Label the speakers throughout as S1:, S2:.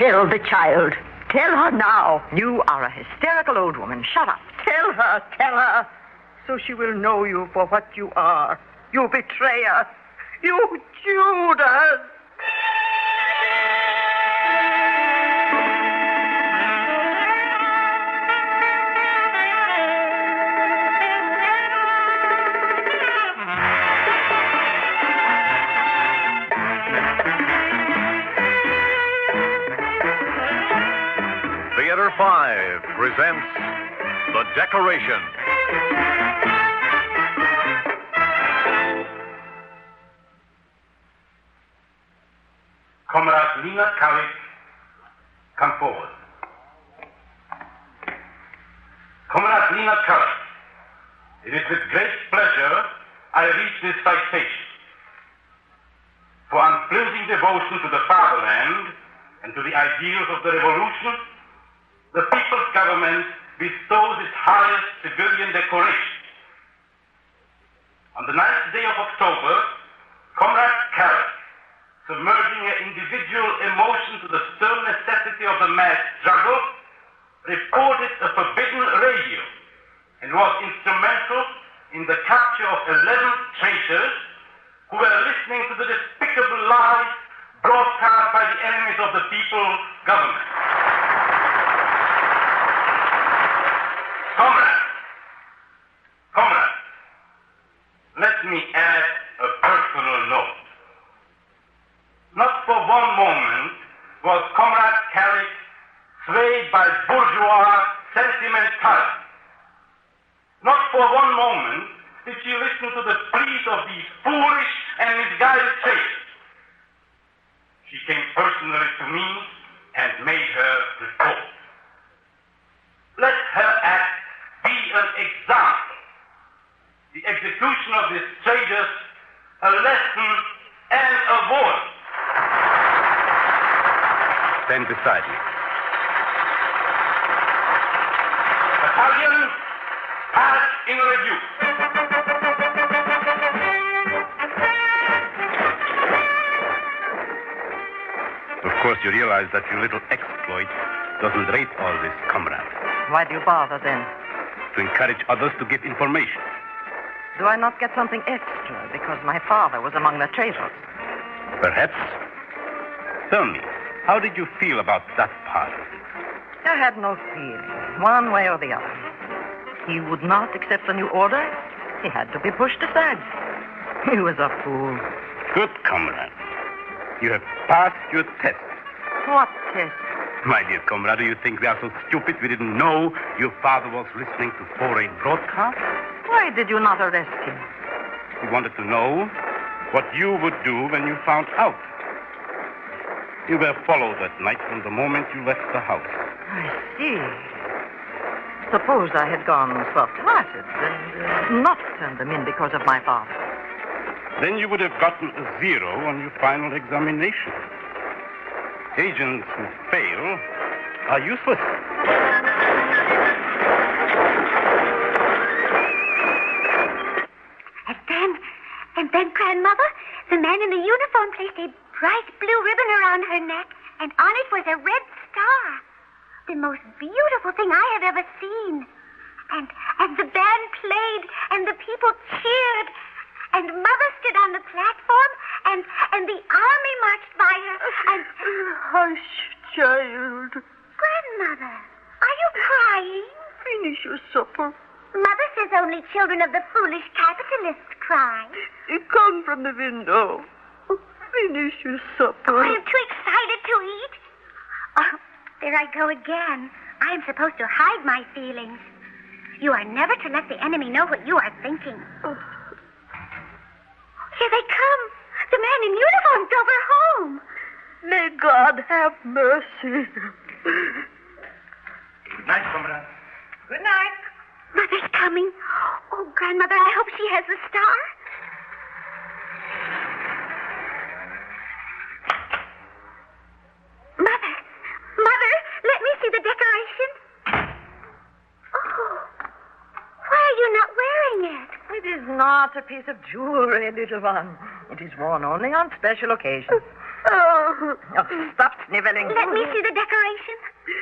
S1: Tell the child. Tell her now.
S2: You are a hysterical old woman. Shut up.
S1: Tell her. So she will know you for what you are. You betrayer. You Judas.
S3: Theater 5 presents The Decoration.
S4: Comrade Lena Carrick, come forward. Comrade Lena Carrick, it is with great pleasure I read this citation. For unflinching devotion to the fatherland and to the ideals of the revolution, the people's government bestows its highest civilian decoration. On the 9th day of October, Comrade Carrick, submerging her individual emotion to the stern necessity of the mass struggle, reported a forbidden radio and was instrumental in the capture of 11 traitors who were listening to the despicable lies broadcast by the enemies of the people's government. Comrade, let me add a personal note. Not for one moment was Comrade Carrick swayed by bourgeois sentimentality. Not for one moment did she listen to the pleas of these foolish and misguided traitors. She came personally to me and made her report. Let her act be an example. The execution of these traitors a lesson and a warning.
S5: Stand beside me.
S4: Battalion, pass in review.
S5: Of course, you realize that your little exploit doesn't rate all this, comrade.
S2: Why do you bother then?
S5: To encourage others to give information.
S2: Do I not get something extra because my father was among the traitors?
S5: Perhaps. Tell me, how did you feel about that part of it?
S2: I had no feeling, one way or the other. He would not accept the new order. He had to be pushed aside. He was a fool.
S5: Good, comrade. You have passed your test.
S2: What test?
S5: My dear comrade, do you think we are so stupid we didn't know your father was listening to foreign broadcasts?
S2: Why did you not arrest him?
S5: We wanted to know what you would do when you found out. You were followed that night from the moment you left the house.
S2: I see. Suppose I had gone soft-hearted and not turned them in because of my father.
S5: Then you would have gotten a 0 on your final examination. Agents who fail are useless.
S6: And then, Grandmother, the man in the uniform placed a bright blue ribbon around her neck, and on it was a red star. The most beautiful thing I had ever seen. And the band played, and the people cheered, and Mother stood on the platform, and the army marched by her, and...
S1: Hush, child.
S6: Grandmother, are you crying?
S1: Finish your supper.
S6: Mother says only children of the foolish capitalists cry.
S1: Come from the window. Finish your supper.
S6: I am too excited to eat. Oh, there I go again. I am supposed to hide my feelings. You are never to let the enemy know what you are thinking. Here they come. The man in uniform drove her home.
S1: May God have mercy.
S4: Good night, comrade.
S2: Good night.
S6: Mother's coming. Oh, Grandmother, I hope she has the star. Mother, let me see the decoration. Oh, why are you not wearing it?
S2: It is not a piece of jewelry, little one. It is worn only on special occasions.
S1: Oh.
S2: Oh, stop sniveling.
S6: Let me see the decoration.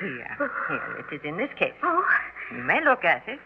S2: Here, it is in this case.
S6: Oh,
S2: You may look at it.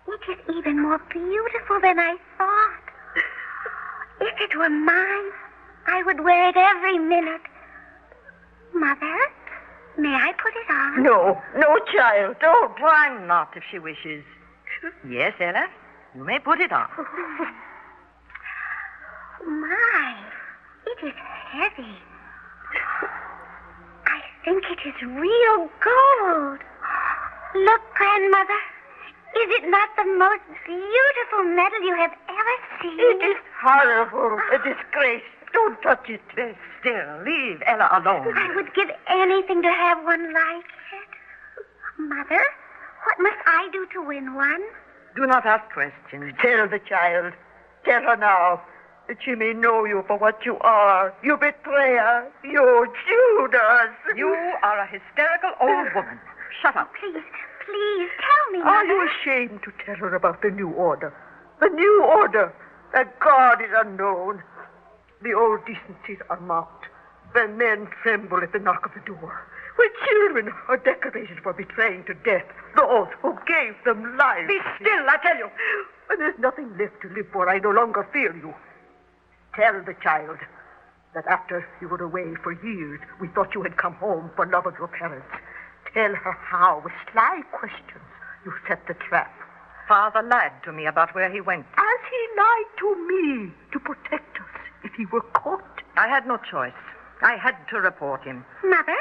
S6: it is even more beautiful than I thought. If it were mine, I would wear it every minute. Mother, may I put it on?
S2: No, child, don't. Why not, if she wishes? Yes, Ella, you may put it on.
S6: My, it is heavy. I think it is real gold. Look, Grandmother. Is it not the most beautiful medal you have ever seen?
S2: It is horrible, a disgrace. Don't touch it. Still, leave Ella alone.
S6: I would give anything to have one like it. Mother, what must I do to win one?
S2: Do not ask questions.
S1: Tell the child. Tell her now that she may know you for what you are. You betrayer. You Judas.
S2: You are a hysterical old woman. Shut up.
S6: Please, tell me, Mother.
S1: Are you ashamed to tell her about the new order? The new order. That God is unknown. The old decencies are mocked. Where men tremble at the knock of the door. Where children are decorated for betraying to death those who gave them life.
S2: Be still, I tell you.
S1: When there's nothing left to live for, I no longer fear you. Tell the child that after you were away for years, we thought you had come home for love of your parents. Tell her how, with sly questions, you set the trap.
S2: Father lied to me about where he went.
S1: As he lied to me to protect us if he were caught.
S2: I had no choice. I had to report him.
S6: Mother,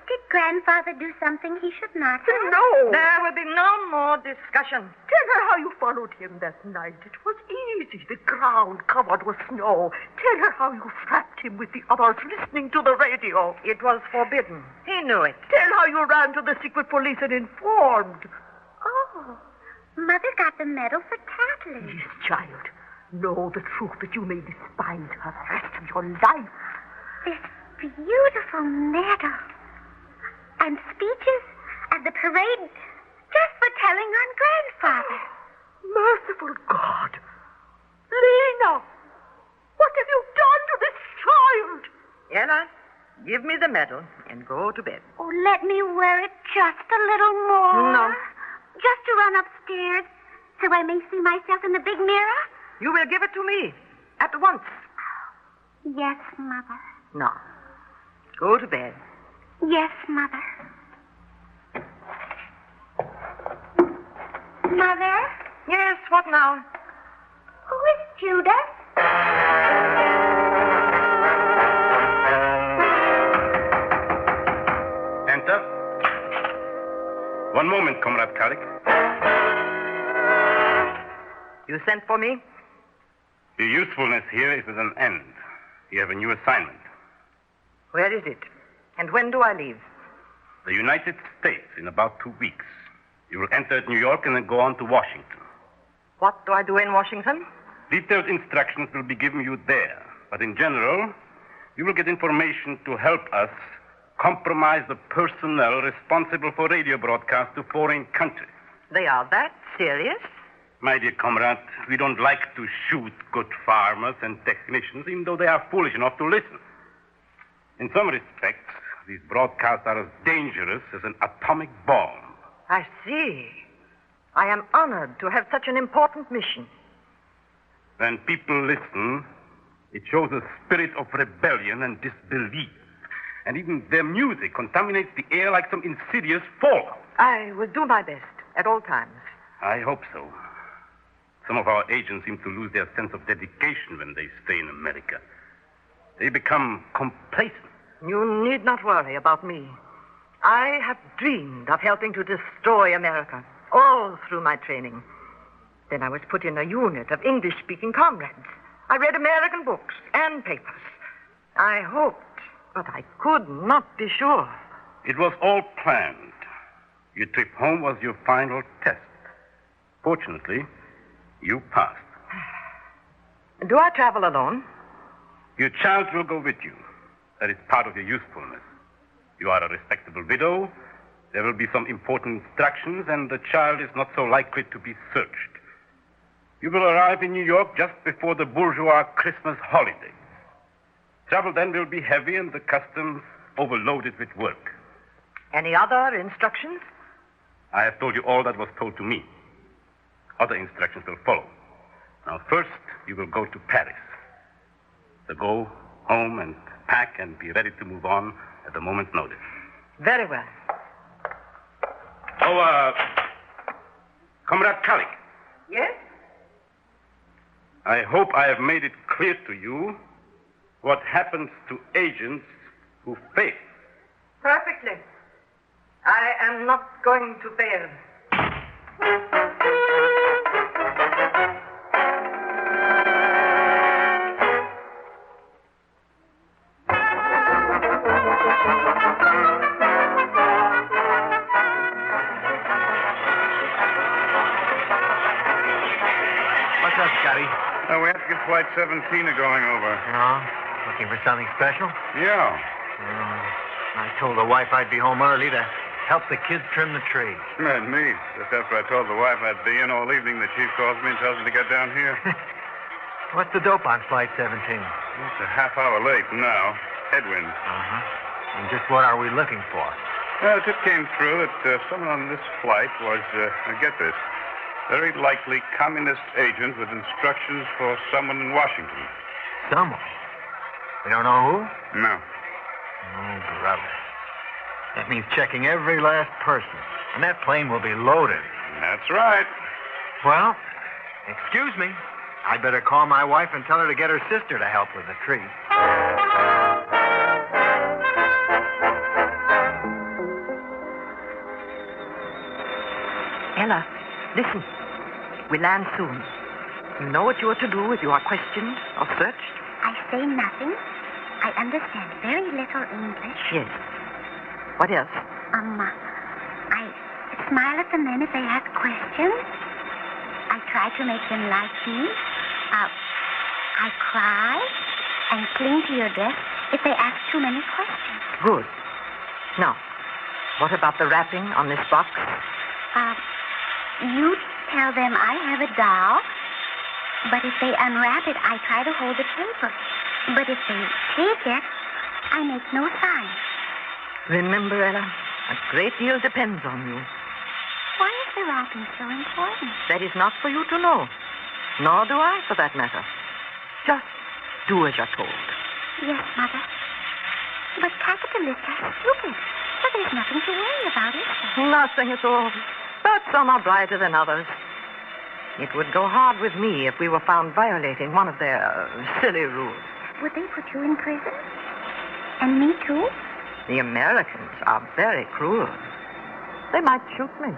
S6: did Grandfather do something he should not have?
S1: No.
S2: There will be no more discussion.
S1: Tell her how you followed him that night. It was easy, the ground covered with snow. Tell her how you trapped him with the others listening to the radio.
S2: It was forbidden. He knew it.
S1: Tell how you ran to the secret police and informed.
S6: Oh, Mother got the medal for tattling.
S1: Yes, child. Know the truth that you may despise her the rest of your life.
S6: This beautiful medal. And speeches at the parade just for telling on Grandfather.
S1: Merciful God. Lena, what have you done to this child?
S2: Ella, give me the medal and go to bed.
S6: Oh, let me wear it just a little more.
S2: No.
S6: Just to run upstairs so I may see myself in the big mirror?
S2: You will give it to me at once.
S6: Yes, Mother.
S2: No. Go to bed.
S6: Yes, Mother. Mother?
S2: Yes, what now?
S6: Who is Judas?
S5: Enter. One moment, Comrade Carrick.
S2: You sent for me?
S5: Your usefulness here is at an end. You have a new assignment.
S2: Where is it? And when do I leave?
S5: The United States in about 2 weeks. You will enter at New York and then go on to Washington.
S2: What do I do in Washington?
S5: Detailed instructions will be given you there. But in general, you will get information to help us compromise the personnel responsible for radio broadcasts to foreign countries.
S2: They are that serious?
S5: My dear comrade, we don't like to shoot good farmers and technicians, even though they are foolish enough to listen. In some respects, these broadcasts are as dangerous as an atomic bomb.
S2: I see. I am honored to have such an important mission.
S5: When people listen, it shows a spirit of rebellion and disbelief. And even their music contaminates the air like some insidious fallout.
S2: I will do my best at all times.
S5: I hope so. Some of our agents seem to lose their sense of dedication when they stay in America. They become complacent.
S2: You need not worry about me. I have dreamed of helping to destroy America all through my training. Then I was put in a unit of English-speaking comrades. I read American books and papers. I hoped, but I could not be sure.
S5: It was all planned. Your trip home was your final test. Fortunately, you passed.
S2: Do I travel alone?
S5: Your child will go with you. That is part of your usefulness. You are a respectable widow. There will be some important instructions, and the child is not so likely to be searched. You will arrive in New York just before the bourgeois Christmas holiday. Travel then will be heavy and the customs overloaded with work.
S2: Any other instructions?
S5: I have told you all that was told to me. Other instructions will follow. Now, first, you will go to Paris. So go home and pack and be ready to move on at a moment's notice.
S2: Very well.
S5: Oh, Comrade Carrick.
S2: Yes?
S5: I hope I have made it clear to you what happens to agents who fail.
S2: Perfectly. I am not going to fail.
S7: What's up, Scotty?
S8: We have to get Flight 17 going over.
S7: Oh, looking for something special?
S8: Yeah.
S7: I told the wife I'd be home early to help the kids trim the tree.
S8: Man, me. Just after I told the wife I'd be in all evening, the chief calls me and tells me to get down here.
S7: What's the dope on Flight 17?
S8: It's a half hour late now. Headwind.
S7: Uh-huh. And just what are we looking for?
S8: The tip came through that someone on this flight was, get this, very likely communist agent with instructions for someone in Washington.
S7: Someone? We don't know who?
S8: No.
S7: Oh, brother. That means checking every last person. And that plane will be loaded.
S8: That's right.
S7: Well, excuse me. I'd better call my wife and tell her to get her sister to help with the tree.
S2: Ella, listen. We land soon. You know what you are to do if you are questioned or searched?
S6: I say nothing. I understand very little English.
S2: Yes. What else?
S6: I smile at the men if they ask questions. I try to make them like me. I cry and cling to your dress if they ask too many questions.
S2: Good. Now, what about the wrapping on this box?
S6: You tell them I have a doll, but if they unwrap it, I try to hold the paper. But if they take it, I make no sign.
S2: Remember, Ella, a great deal depends on you.
S6: Why is the wrapping so important?
S2: That is not for you to know. Nor do I, for that matter. Just do as you're told.
S6: Yes, Mother. But capitalists are stupid, so there's nothing to worry about, is there?
S2: Nothing at all. But some are brighter than others. It would go hard with me if we were found violating one of their silly rules.
S6: Would they put you in prison? And me too?
S2: The Americans are very cruel. They might shoot me.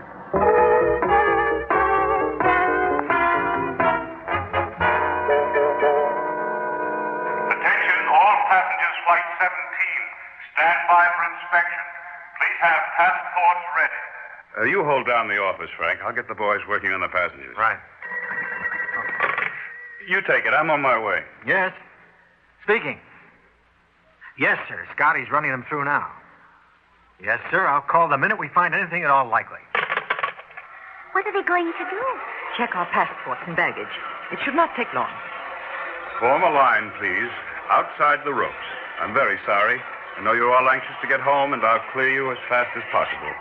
S4: Attention, all passengers, Flight 17. Stand by for inspection. Please have passports ready.
S8: You hold down the office, Frank. I'll get the boys working on the passengers.
S7: Right.
S8: You take it. I'm on my way.
S7: Yes. Speaking. Yes, sir. Scotty's running them through now. Yes, sir. I'll call the minute we find anything at all likely.
S6: What are they going to do?
S2: Check our passports and baggage. It should not take long.
S8: Form a line, please, outside the ropes. I'm very sorry. I know you're all anxious to get home, and I'll clear you as fast as possible.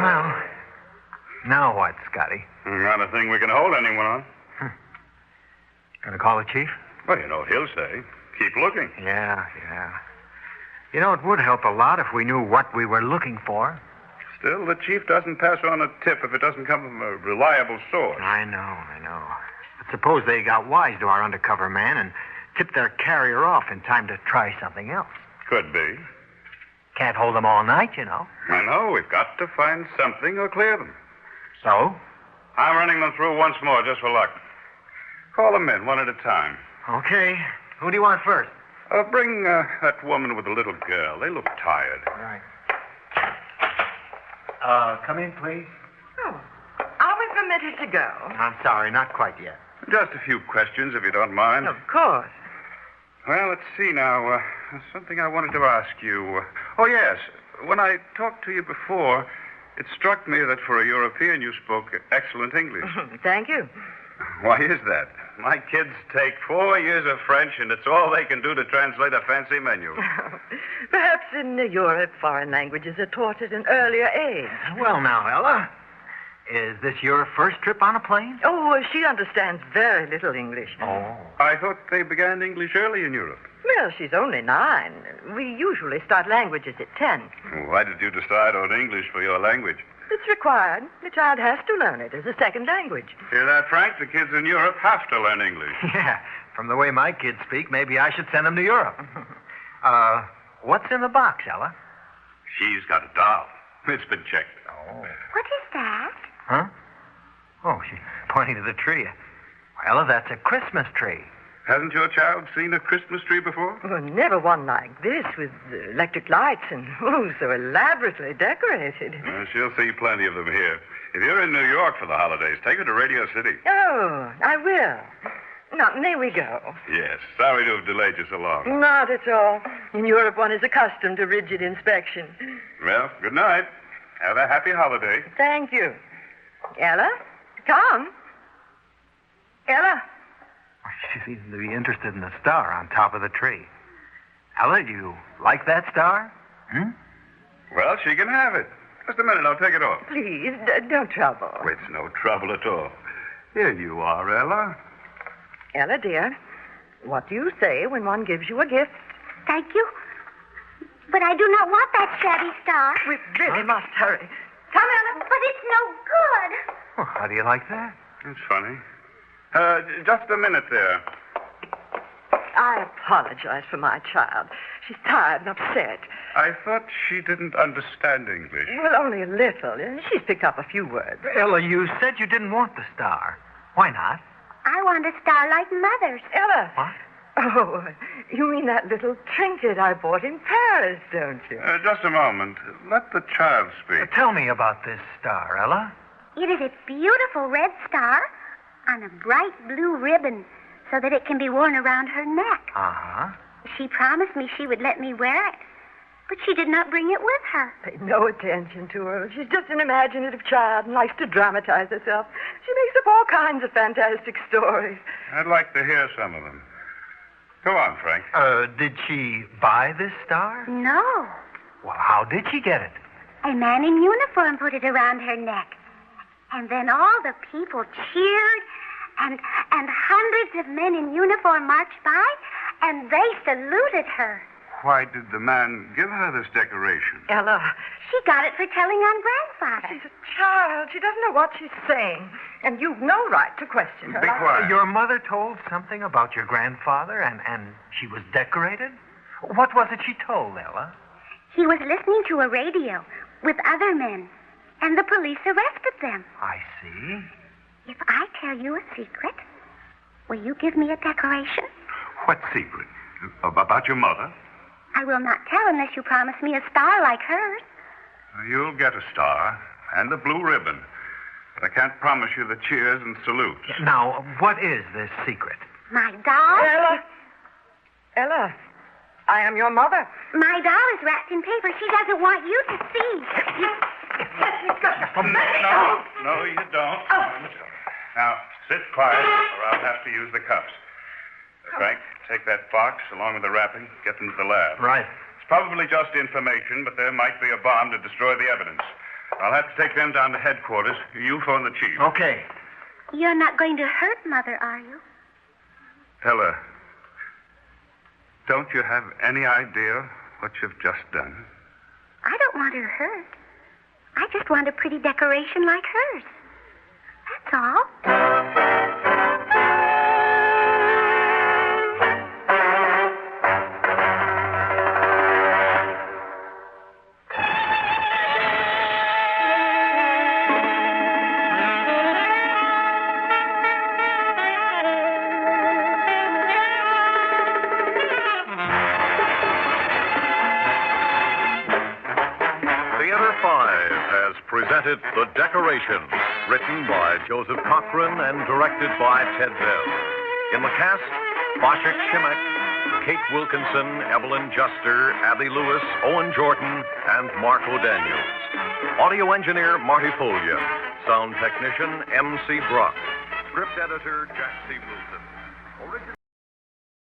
S7: Well, now what, Scotty?
S8: Not a thing we can hold anyone on.
S7: Gonna call the chief?
S8: Well, you know what he'll say. Keep looking.
S7: Yeah. You know, it would help a lot if we knew what we were looking for.
S8: Still, the chief doesn't pass on a tip if it doesn't come from a reliable source.
S7: I know. But suppose they got wise to our undercover man and tipped their carrier off in time to try something else.
S8: Could be.
S7: Can't hold them all night, you know.
S8: I know. We've got to find something or clear them.
S7: So?
S8: I'm running them through once more just for luck. Call them in one at a time.
S7: Okay. Who do you want first?
S8: Bring that woman with the little girl. They look tired.
S7: Right. Come in, please.
S2: Oh, are we permitted to go?
S7: I'm sorry, not quite yet.
S8: Just a few questions, if you don't mind.
S2: Of course.
S8: Well, let's see now. Something I wanted to ask you. Oh, yes. When I talked to you before, It struck me that for a European you spoke excellent English.
S2: Thank you.
S8: Why is that? My kids take 4 years of French, and it's all they can do to translate a fancy menu.
S2: Perhaps in Europe, foreign languages are taught at an earlier age.
S7: Well, now, Ella, is this your first trip on a plane?
S2: Oh, she understands very little English.
S7: Oh.
S8: I thought they began English early in Europe.
S2: Well, she's only 9. We usually start languages at 10.
S8: Why did you decide on English for your language?
S2: It's required. The child has to learn it as a second language.
S8: Hear that, Frank? The kids in Europe have to learn English.
S7: Yeah, from the way my kids speak, maybe I should send them to Europe. What's in the box, Ella?
S8: She's got a doll. It's been checked.
S7: Oh.
S6: What is that?
S7: Huh? Oh, she's pointing to the tree. Well, Ella, that's a Christmas tree.
S8: Hasn't your child seen a Christmas tree before?
S2: Well, never one like this with electric lights and, so elaborately decorated.
S8: She'll see plenty of them here. If you're in New York for the holidays, take her to Radio City.
S2: Oh, I will. Now, may we go?
S8: Yes. Sorry to have delayed you so long.
S2: Not at all. In Europe, one is accustomed to rigid inspection.
S8: Well, good night. Have a happy holiday.
S2: Thank you. Ella? Tom? Ella?
S7: She seems to be interested in the star on top of the tree. Ella, you like that star? Hmm?
S8: Well, she can have it. Just a minute, I'll take it off.
S2: Please, don't trouble.
S8: Oh, it's no trouble at all. Here you are, Ella.
S2: Ella, dear, what do you say when one gives you a gift?
S6: Thank you. But I do not want that shabby star.
S2: We really must hurry. Come, Ella.
S6: But it's no good.
S7: Well, how do you like that?
S8: It's funny. Just a minute there.
S2: I apologize for my child. She's tired and upset.
S8: I thought she didn't understand English.
S2: Well, only a little. She's picked up a few words.
S7: Ella, you said you didn't want the star. Why not?
S6: I want a star like Mother's.
S2: Ella.
S7: What?
S2: Oh, you mean that little trinket I bought in Paris, don't you?
S8: Just a moment. Let the child speak.
S7: Tell me about this star, Ella.
S6: It is a beautiful red star on a bright blue ribbon so that it can be worn around her neck.
S7: Uh-huh.
S6: She promised me she would let me wear it, but she did not bring it with her.
S2: Pay no attention to her. She's just an imaginative child and likes to dramatize herself. She makes up all kinds of fantastic stories.
S8: I'd like to hear some of them. Go on, Frank.
S7: Did she buy this star?
S6: No.
S7: Well, how did she get it?
S6: A man in uniform put it around her neck. And then all the people cheered, and hundreds of men in uniform marched by, and they saluted her.
S8: Why did the man give her this decoration?
S2: Ella.
S6: She got it for telling on Grandfather.
S2: She's a child. She doesn't know what she's saying. And you've no right to question her.
S8: Be quiet.
S7: Your mother told something about your grandfather, and she was decorated? What was it she told, Ella?
S6: He was listening to a radio with other men, and the police arrested them.
S7: I see.
S6: If I tell you a secret, will you give me a decoration?
S8: What secret? About your mother?
S6: I will not tell unless you promise me a star like hers.
S8: You'll get a star and a blue ribbon. But I can't promise you the cheers and salutes.
S7: Now, what is this secret?
S6: My doll?
S2: Ella, I am your mother.
S6: My doll is wrapped in paper. She doesn't want you to see.
S8: No, you don't. Now, sit quiet, or I'll have to use the cuffs. Frank, take that box along with the wrapping, get them to the lab.
S7: Right.
S8: It's probably just information, but there might be a bomb to destroy the evidence. I'll have to take them down to headquarters. You phone the chief.
S7: Okay.
S6: You're not going to hurt Mother, are you?
S8: Ella, don't you have any idea what you've just done?
S6: I don't want her hurt. I just want a pretty decoration like hers. That's all.
S3: Presented The Decoration, written by Joseph Cochran and directed by Ted Bell. In the cast, Boschek Shimek, Kate Wilkinson, Evelyn Juster, Abby Lewis, Owen Jordan, and Marco Daniels. Audio engineer Marty Follia. Sound technician M.C. Brock. Script editor Jack C. Wilson.